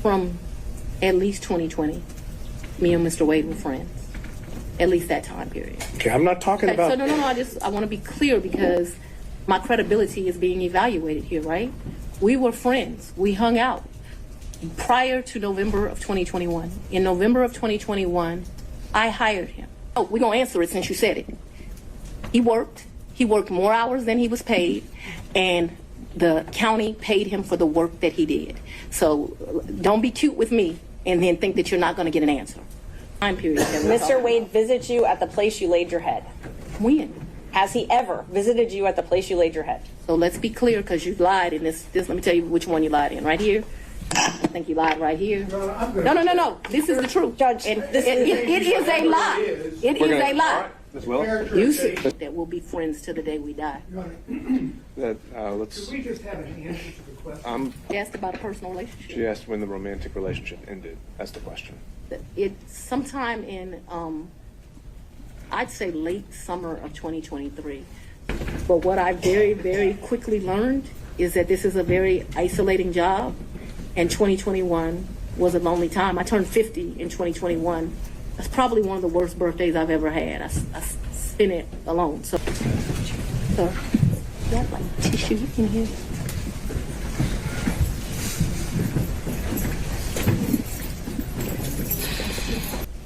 From at least 2020, me and Mr. Wade were friends. At least that time period. Okay, I'm not talking about... So no, I want to be clear because my credibility is being evaluated here, right? We were friends. We hung out prior to November of 2021. In November of 2021, I hired him. Oh, we're going to answer it since you said it. He worked more hours than he was paid, and the county paid him for the work that he did. So don't be cute with me and then think that you're not going to get an answer. Time period. Mr. Wade visits you at the place you laid your head. When? Has he ever visited you at the place you laid your head? So let's be clear, because you lied in this. Let me tell you which one you lied in. Right here. I think you lied right here. No. This is the truth, Judge. And it is a lie. It is a lie. Ms. Willis? You said that we'll be friends till the day we die. Let's. Could we just have an answer to the question? She asked about a personal relationship. She asked when the romantic relationship ended. That's the question. It's sometime in, I'd say late summer of 2023. But what I very, very quickly learned is that this is a very isolating job, and 2021 was a lonely time. I turned 50 in 2021. That's probably one of the worst birthdays I've ever had. I spent it alone. So you got like tissue in here?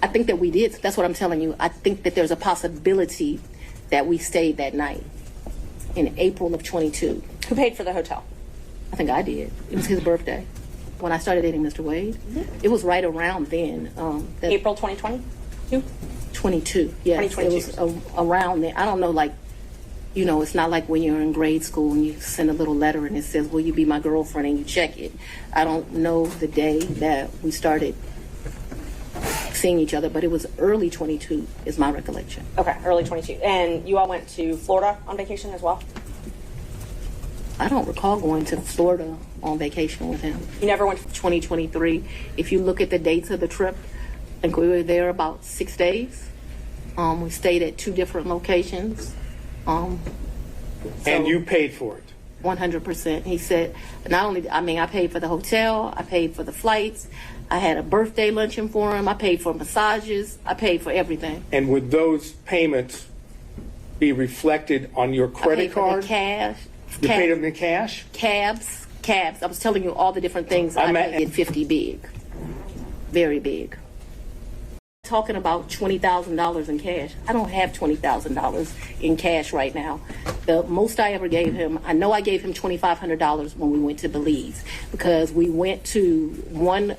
I think that we did. That's what I'm telling you. I think that there's a possibility that we stayed that night in April of 22. Who paid for the hotel? I think I did. It was his birthday. When I started dating Mr. Wade, it was right around then. April 2022? 22, yes. 2022. It was around then. I don't know, like, you know, it's not like when you're in grade school and you send a little letter and it says, will you be my girlfriend, and you check it. I don't know the day that we started seeing each other, but it was early 22 is my recollection. Okay, early 22. And you all went to Florida on vacation as well? I don't recall going to Florida on vacation with him. You never went? 2023. If you look at the dates of the trip, I think we were there about 6 days. We stayed at 2 different locations. And you paid for it? 100%. He said, not only, I paid for the hotel, I paid for the flights, I had a birthday luncheon for him, I paid for massages, I paid for everything. And would those payments be reflected on your credit card? I paid for the cash. You paid them in cash? Cabs. I was telling you all the different things I paid. 50 big. Very big. Talking about $20,000 in cash. I don't have $20,000 in cash right now. The most I ever gave him, I know I gave him $2,500 when we went to Belize, because we went to one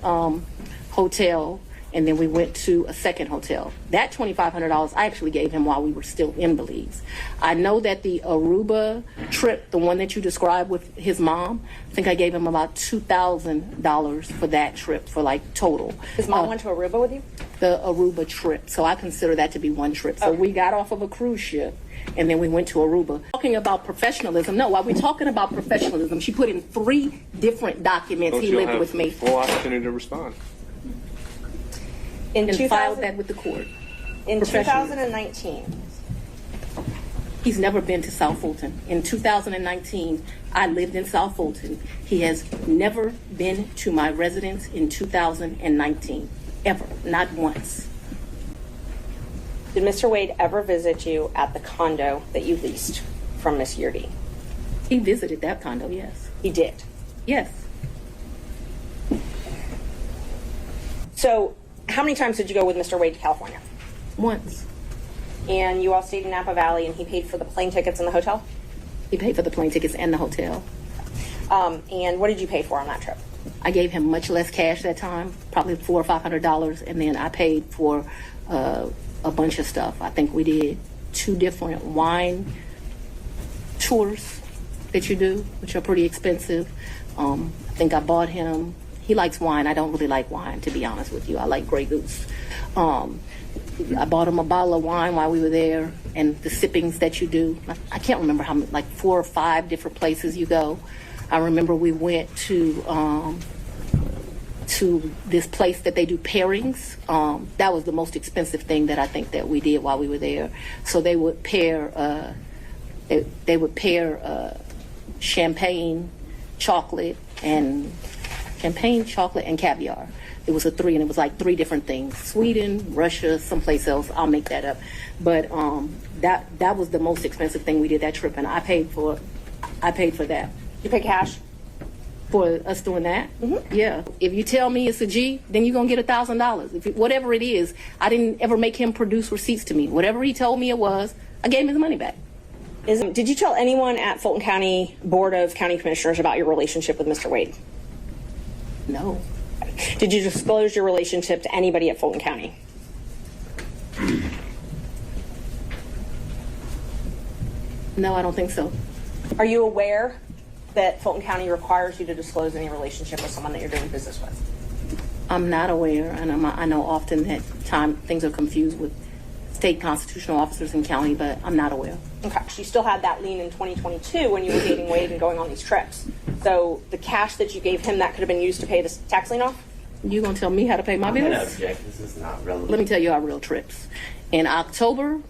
hotel and then we went to a second hotel. That $2,500 I actually gave him while we were still in Belize. I know that the Aruba trip, the one that you described with his mom, I think I gave him about $2,000 for that trip, for like total. His mom went to Aruba with you? The Aruba trip. So I consider that to be one trip. So we got off of a cruise ship and then we went to Aruba. Talking about professionalism, no, while we're talking about professionalism, she put in 3 different documents. He lived with me. Full opportunity to respond. And filed that with the court. In 2019. He's never been to South Fulton. In 2019, I lived in South Fulton. He has never been to my residence in 2019. Ever. Not once. Did Mr. Wade ever visit you at the condo that you leased from Miss Yurdi? He visited that condo, yes. He did? Yes. So, how many times did you go with Mr. Wade to California? Once. And you all stayed in Napa Valley and he paid for the plane tickets and the hotel? He paid for the plane tickets and the hotel. And what did you pay for on that trip? I gave him much less cash that time, probably $400 or $500, and then I paid for a bunch of stuff. I think we did 2 different wine tours that you do, which are pretty expensive. I think I bought him, he likes wine. I don't really like wine, to be honest with you. I like Grey Goose. I bought him a bottle of wine while we were there, and the sippings that you do. I can't remember how many, like 4 or 5 different places you go. I remember we went to this place that they do pairings. That was the most expensive thing that I think that we did while we were there. So they would pair champagne, chocolate, and champagne, chocolate, and caviar. It was a three, and it was like three different things: Sweden, Russia, someplace else. I'll make that up, but that was the most expensive thing we did that trip, and I paid for that. You pay cash? For us doing that? Mm-hmm. Yeah. If you tell me it's a G, then you're going to get $1,000. Whatever it is, I didn't ever make him produce receipts to me. Whatever he told me it was, I gave him his money back. Did you tell anyone at Fulton County Board of County Commissioners about your relationship with Mr. Wade? No. Did you disclose your relationship to anybody at Fulton County? No, I don't think so. Are you aware that Fulton County requires you to disclose any relationship with someone that you're doing business with? I'm not aware, and I know often that things are confused with state constitutional officers in county, but I'm not aware. Okay. You still had that lien in 2022 when you were dating Wade and going on these trips. So the cash that you gave him, that could have been used to pay the tax lien off? You gonna tell me how to pay my bills? I object. This is not relevant. Let me tell you our real trips. In October,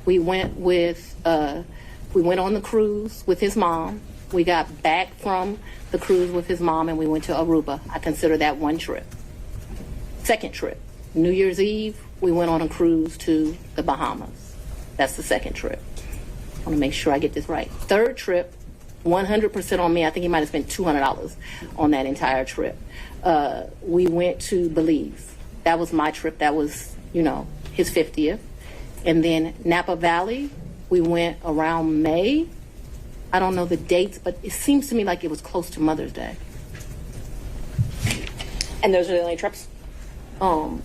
we went on the cruise with his mom. We got back from the cruise with his mom and we went to Aruba. I consider that one trip. Second trip, New Year's Eve, we went on a cruise to the Bahamas. That's the second trip. I want to make sure I get this right. Third trip, 100% on me. I think he might have spent $200 on that entire trip. We went to Belize. That was my trip. That was, his 50th. And then Napa Valley, we went around May. I don't know the dates, but it seems to me like it was close to Mother's Day. And those are the only trips?